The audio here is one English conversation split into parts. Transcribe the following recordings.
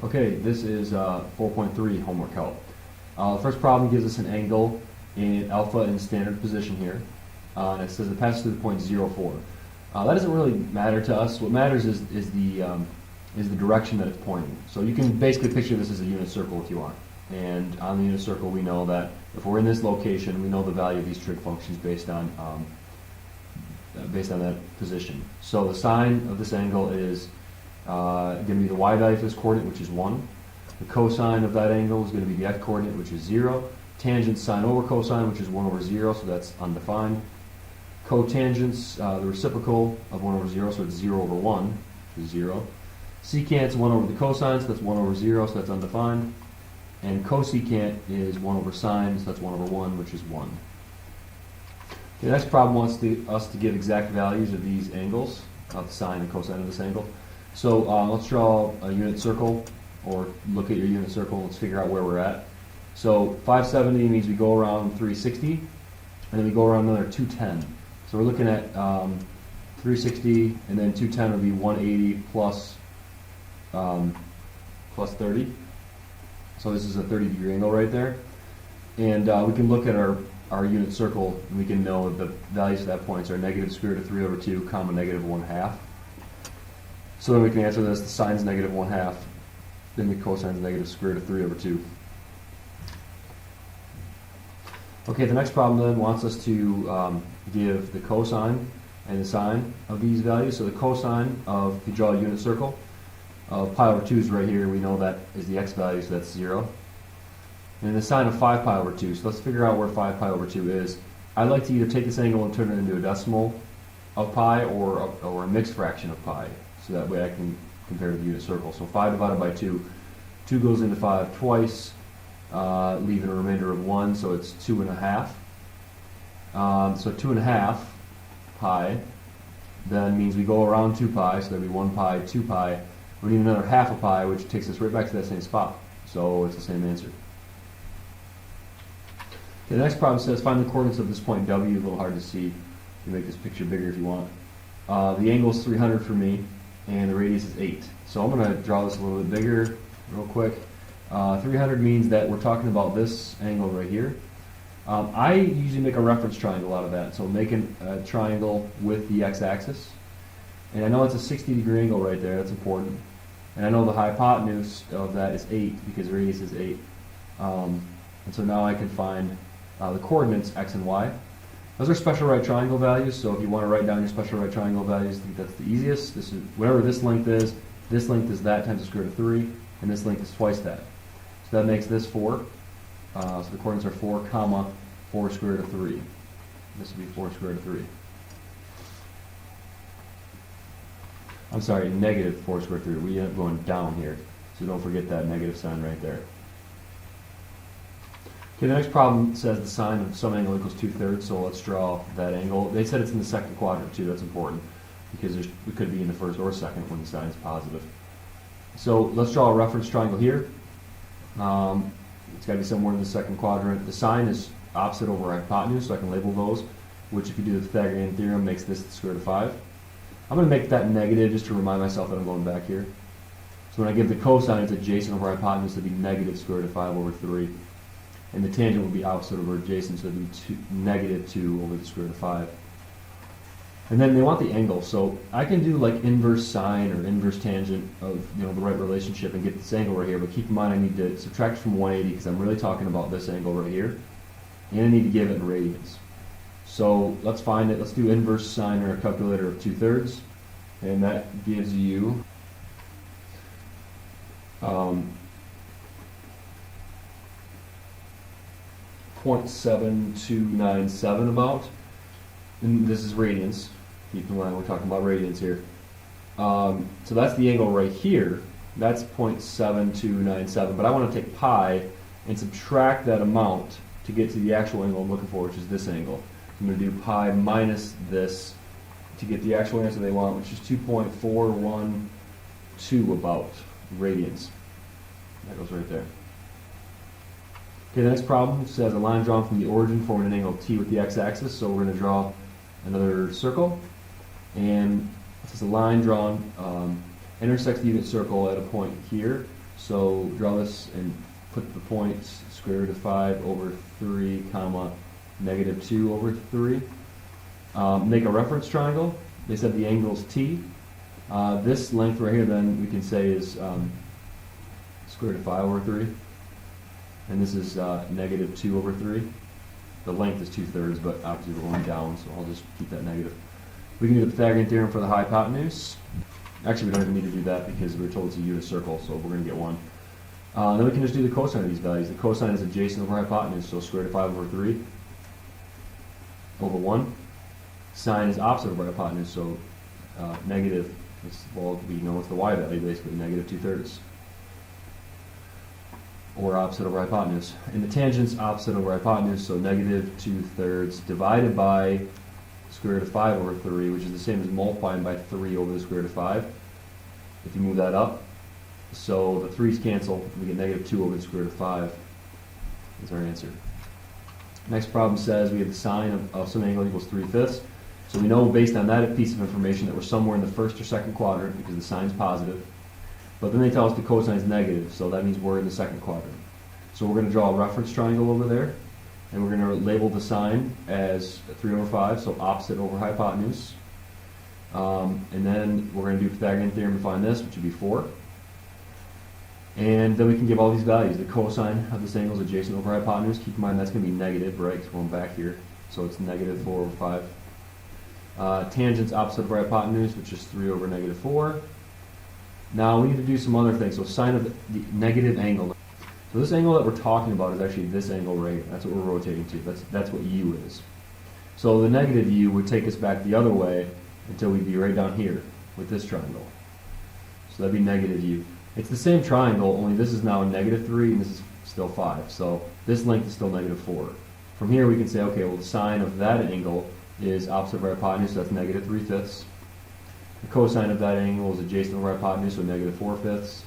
Okay, this is 4.3 homework help. The first problem gives us an angle in alpha in standard position here. And it says it passes through the point 0,4. That doesn't really matter to us. What matters is the direction that it's pointing. So you can basically picture this as a unit circle if you want. And on the unit circle, we know that if we're in this location, we know the value of these trig functions based on that position. So the sine of this angle is going to be the y value for this coordinate, which is 1. The cosine of that angle is going to be the x coordinate, which is 0. Tangent sine over cosine, which is 1 over 0, so that's undefined. Cotangents, the reciprocal of 1 over 0, so it's 0 over 1, which is 0. Secant's 1 over the cosine, so that's 1 over 0, so that's undefined. And cosecant is 1 over sine, so that's 1 over 1, which is 1. The next problem wants us to give exact values of these angles, of the sine and cosine of this angle. So let's draw a unit circle, or look at your unit circle. Let's figure out where we're at. So 570 means we go around 360, and then we go around another 210. So we're looking at 360, and then 210 would be 180 plus 30. So this is a 30-degree angle right there. And we can look at our unit circle, and we can know the values at that point are negative square root of 3 over 2, comma negative 1/2. So then we can answer this. The sine is negative 1/2. Then the cosine is negative square root of 3 over 2. Okay, the next problem then wants us to give the cosine and the sine of these values. So the cosine of, if you draw a unit circle, of pi over 2 is right here. We know that is the x value, so that's 0. And the sine of 5 pi over 2. So let's figure out where 5 pi over 2 is. I'd like to either take this angle and turn it into a decimal of pi or a mixed fraction of pi. So that way I can compare to the unit circle. So 5 divided by 2. 2 goes into 5 twice, leaving a remainder of 1, so it's 2.5. So 2.5 pi then means we go around 2 pi, so there'll be 1 pi, 2 pi. We need another half a pi, which takes us right back to that same spot. So it's the same answer. Okay, the next problem says find the coordinates of this point W. A little hard to see. You can make this picture bigger if you want. The angle is 300 for me, and the radius is 8. So I'm going to draw this a little bit bigger real quick. 300 means that we're talking about this angle right here. I usually make a reference triangle out of that. So making a triangle with the x-axis. And I know it's a 60-degree angle right there. That's important. And I know the hypotenuse of that is 8 because the radius is 8. And so now I can find the coordinates x and y. Those are special right triangle values, so if you want to write down your special right triangle values, I think that's the easiest. This is whatever this length is that times the square root of 3, and this length is twice that. So that makes this 4. So the coordinates are 4, comma, 4 square root of 3. This would be 4 square root of 3. I'm sorry, negative 4 square root of 3. We end up going down here, so don't forget that negative sign right there. Okay, the next problem says the sine of some angle equals 2/3, so let's draw that angle. They said it's in the second quadrant too. That's important because it could be in the first or second when the sine is positive. So let's draw a reference triangle here. It's got to be somewhere in the second quadrant. The sine is opposite over hypotenuse, so I can label those, which if you do the Pythagorean theorem makes this the square root of 5. I'm going to make that negative just to remind myself that I'm going back here. So when I give the cosine, it's adjacent over hypotenuse, it'd be negative square root of 5 over 3. And the tangent would be opposite over adjacent, so it would be negative 2 over the square root of 5. And then they want the angle, so I can do like inverse sine or inverse tangent of the right relationship and get this angle right here, but keep in mind I need to subtract from 180 because I'm really talking about this angle right here, and I need to give it in radians. So let's find it. Let's do inverse sine or a calculator of 2/3, and that gives you 0.7297 about, and this is radians. Keep in mind we're talking about radians here. So that's the angle right here. That's 0.7297, but I want to take pi and subtract that amount to get to the actual angle I'm looking for, which is this angle. I'm going to do pi minus this to get the actual answer they want, which is 2.412 about radians. That goes right there. Okay, the next problem says a line drawn from the origin forming an angle T with the x-axis. So we're going to draw another circle, and it says a line drawn intersects the unit circle at a point here. So draw this and put the points square root of 5 over 3, comma, negative 2 over 3. Make a reference triangle. They said the angle is t. This length right here then we can say is square root of 5 over 3. And this is negative 2 over 3. The length is 2/3, but obviously we're going down, so I'll just keep that negative. We can do the Pythagorean theorem for the hypotenuse. Actually, we don't even need to do that because we were told it's a unit circle, so we're going to get one. Then we can just do the cosine of these values. The cosine is adjacent over hypotenuse, so square root of 5 over 3 over 1. Sine is opposite over hypotenuse, so negative, well, we know it's the y value, basically, negative 2/3. Or opposite over hypotenuse. And the tangent's opposite over hypotenuse, so negative 2/3 divided by square root of 5 over 3, which is the same as multiplying by 3 over the square root of 5. If you move that up, so the 3's cancel, we get negative 2 over the square root of 5 is our answer. Next problem says we have the sine of some angle equals 3/5. So we know based on that piece of information that we're somewhere in the first or second quadrant because the sine's positive. But then they tell us the cosine is negative, so that means we're in the second quadrant. So we're going to draw a reference triangle over there, and we're going to label the sine as 3 over 5, so opposite over hypotenuse. And then we're going to do Pythagorean theorem to find this, which would be 4. And then we can give all these values. The cosine of this angle is adjacent over hypotenuse. Keep in mind that's going to be negative, right? Because we're going back here. So it's negative 4 over 5. Tangent's opposite over hypotenuse, which is 3 over negative 4. Now we need to do some other things. So sine of the negative angle. So this angle that we're talking about is actually this angle right here. That's what we're rotating to. That's what u is. So the negative u would take us back the other way until we'd be right down here with this triangle. So that'd be negative u. It's the same triangle, only this is now negative 3 and this is still 5. So this length is still negative 4. From here we can say, okay, well the sine of that angle is opposite of our hypotenuse, so that's negative 3/5. The cosine of that angle is adjacent over hypotenuse, so negative 4/5.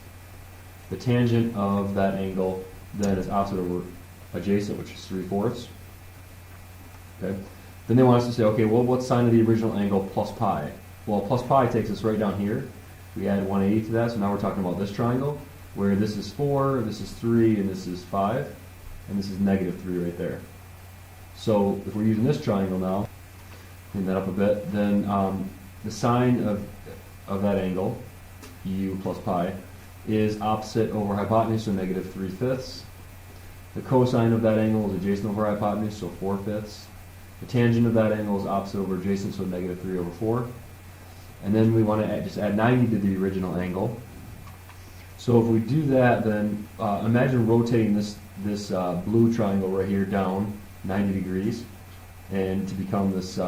The tangent of that angle then is opposite over adjacent, which is 3/4. Okay. Then they want us to say, okay, well, what's sine of the original angle plus pi? Well, plus pi takes us right down here. We added 180 to that, so now we're talking about this triangle, where this is 4, this is 3, and this is 5, and this is negative 3 right there. So if we're using this triangle now, clean that up a bit, then the sine of that angle, u plus pi, is opposite over hypotenuse, so negative 3/5. The cosine of that angle is adjacent over hypotenuse, so 4/5. The tangent of that angle is opposite over adjacent, so negative 3 over 4. And then we want to just add 90 to the original angle. So if we do that, then imagine rotating this blue triangle right here down 90 degrees, and to become this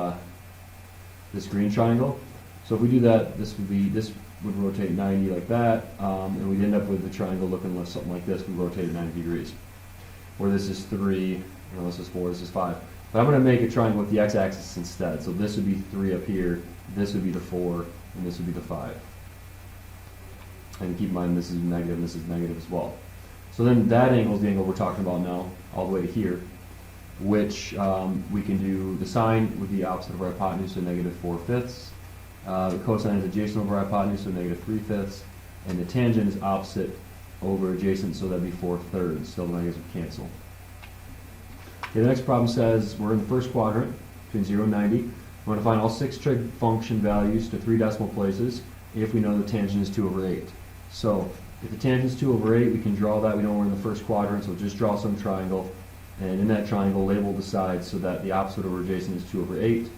this green triangle. So if we do that, this would rotate 90 like that, and we'd end up with the triangle looking like something like this. We rotate it 90 degrees. Where this is 3, this is 4, this is 5. But I'm going to make a triangle with the x-axis instead. So this would be 3 up here, this would be the 4, and this would be the 5. And keep in mind this is negative and this is negative as well. So then that angle is the angle we're talking about now, all the way to here, which we can do the sine would be opposite of our hypotenuse, so negative 4/5. The cosine is adjacent over hypotenuse, so negative 3/5. And the tangent is opposite over adjacent, so that'd be 4/3. So the negatives would cancel. Okay, the next problem says we're in the first quadrant between 0 and 90. We want to find all 6 trig function values to 3 decimal places if we know the tangent is 2 over 8. So if the tangent is 2 over 8, we can draw that. We know we're in the first quadrant, so just draw some triangle. And in that triangle, label the sides so that the opposite over adjacent is 2 over 8.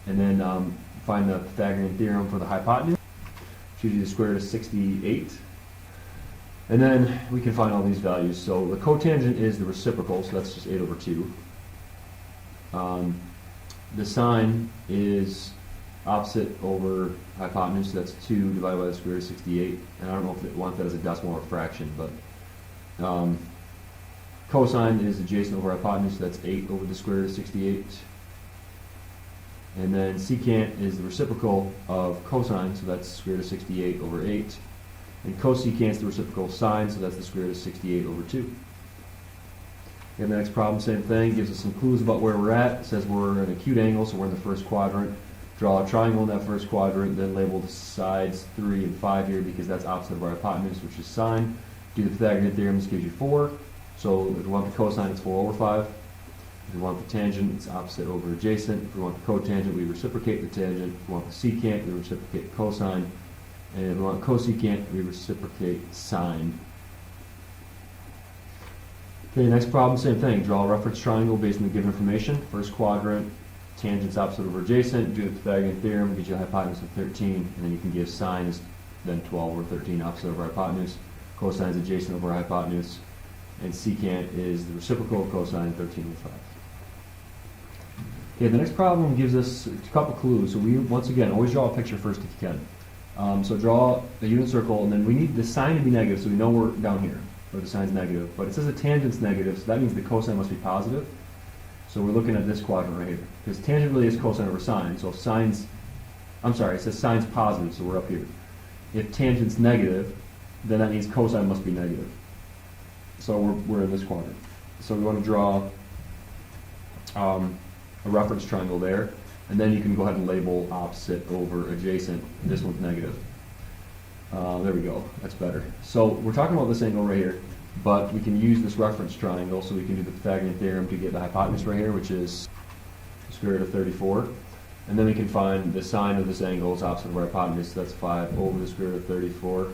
And then find the Pythagorean theorem for the hypotenuse, which gives you the square root of 68. And then we can find all these values. So the cotangent is the reciprocal, so that's just 8 over 2. The sine is opposite over hypotenuse, so that's 2 divided by the square root of 68. And I don't know if they want that as a decimal or a fraction, but cosine is adjacent over hypotenuse, so that's 8 over the square root of 68. And then secant is the reciprocal of cosine, so that's square root of 68 over 8. And cosecant is the reciprocal of sine, so that's the square root of 68 over 2. And the next problem, same thing, gives us some clues about where we're at. It says we're at an acute angle, so we're in the first quadrant. Draw a triangle in that first quadrant, then label the sides 3 and 5 here because that's opposite of our hypotenuse, which is sine. Do the Pythagorean theorem, this gives you 4. So if you want the cosine, it's 4 over 5. If you want the tangent, it's opposite over adjacent. If you want the cotangent, we reciprocate the tangent. If you want the secant, we reciprocate the cosine. And if you want cosecant, we reciprocate sine. Okay, next problem, same thing. Draw a reference triangle based on the given information. First quadrant, tangent's opposite over adjacent. Do the Pythagorean theorem, gives you a hypotenuse of 13, and then you can give sine is then 12 over 13 opposite over hypotenuse. Cosine is adjacent over hypotenuse. And secant is the reciprocal of cosine, 13 over 5. Okay, the next problem gives us a couple clues. So we, once again, always draw a picture first if you can. So draw a unit circle, and then we need the sine to be negative, so we know we're down here, where the sine's negative. But it says the tangent's negative, so that means the cosine must be positive. So we're looking at this quadrant right here. Because tangent really is cosine over sine, so if sine's, I'm sorry, it says sine's positive, so we're up here. If tangent's negative, then that means cosine must be negative. So we're in this quadrant. So we want to draw a reference triangle there, and then you can go ahead and label opposite over adjacent. This one's negative. There we go, that's better. So we're talking about this angle right here, but we can use this reference triangle, so we can do the Pythagorean theorem to get the hypotenuse right here, which is the square root of 34. And then we can find the sine of this angle is opposite of our hypotenuse, so that's 5 over the square root of 34.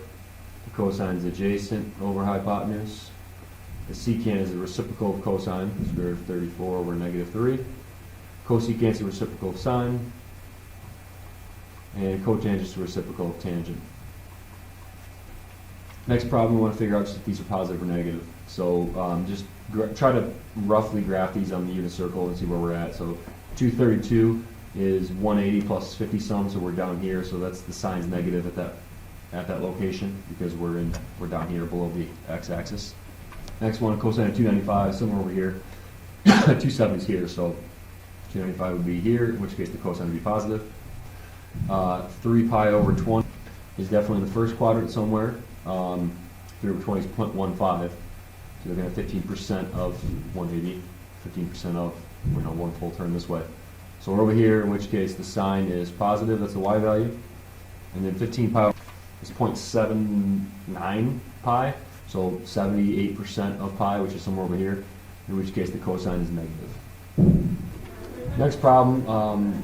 The cosine is adjacent over hypotenuse. The secant is the reciprocal of cosine, the square root of 34 over negative 3. Cosecant is the reciprocal of sine. And cotangent is the reciprocal of tangent. Next problem, we want to figure out just if these are positive or negative. So just try to roughly graph these on the unit circle and see where we're at. So 232 is 180 plus 50 some, so we're down here. So that's the sine's negative at that location because we're down here below the x-axis. Next one, cosine of 295, somewhere over here. 270 is here, so 295 would be here, in which case the cosine would be positive. 3 pi over 20 is definitely in the first quadrant somewhere. 3 over 20 is 0.15. So you're going to have 15% of 180, 15% of one full turn this way. So we're over here, in which case the sine is positive, that's the y value. And then 15 pi is 0.79 pi, so 78% of pi, which is somewhere over here, in which case the cosine is negative. Next problem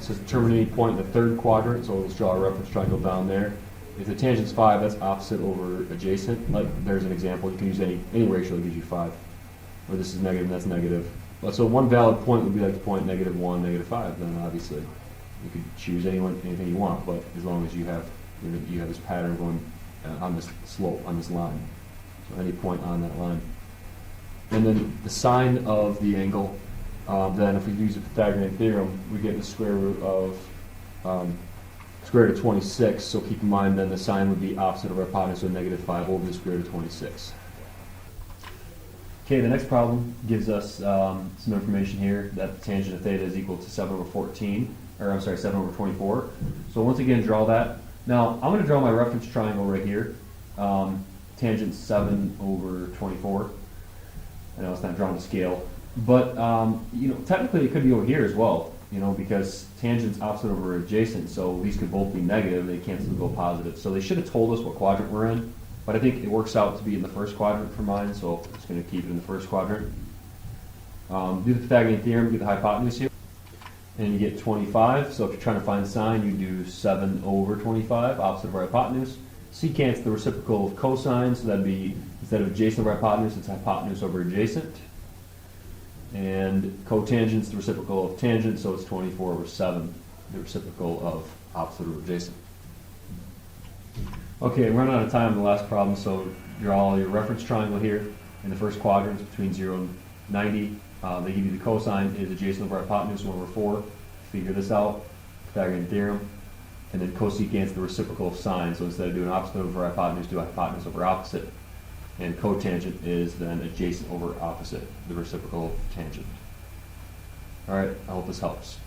says determine any point in the third quadrant, so let's draw a reference triangle down there. If the tangent's 5, that's opposite over adjacent. Like there's an example, you can use any ratio that gives you 5. Or this is negative and that's negative. So one valid point would be like the point -1, -5. Then obviously you could choose anything you want, but as long as you have this pattern going on this slope, on this line. So any point on that line. And then the sine of the angle, then if we use the Pythagorean theorem, we get the square root of 26. So keep in mind then the sine would be opposite of our hypotenuse, so -5 over the square root of 26. Okay, the next problem gives us some information here that the tangent of theta is equal to 7 over 14, or I'm sorry, 7 over 24. So once again, draw that. Now, I'm going to draw my reference triangle right here. Tangent 7 over 24. I know it's not drawn to scale, but technically it could be over here as well, because tangent's opposite over adjacent, so these could both be negative, they can't still go positive. So they should have told us what quadrant we're in, but I think it works out to be in the first quadrant for mine, so I'm just going to keep it in the first quadrant. Do the Pythagorean theorem, get the hypotenuse here, and you get 25. So if you're trying to find sine, you do 7 over 25, opposite of our hypotenuse. Secant's the reciprocal of cosine, so that'd be, instead of adjacent over hypotenuse, it's hypotenuse over adjacent. And cotangent's the reciprocal of tangent, so it's 24 over 7, the reciprocal of opposite over adjacent. Okay, we're running out of time in the last problem, so draw your reference triangle here in the first quadrant between 0 and 90. They give you the cosine is adjacent over hypotenuse 1 over 4. Figure this out, Pythagorean theorem. And then cosecant's the reciprocal of sine, so instead of doing opposite over hypotenuse, do hypotenuse over opposite. And cotangent is then adjacent over opposite, the reciprocal of tangent. All right, I hope this helps.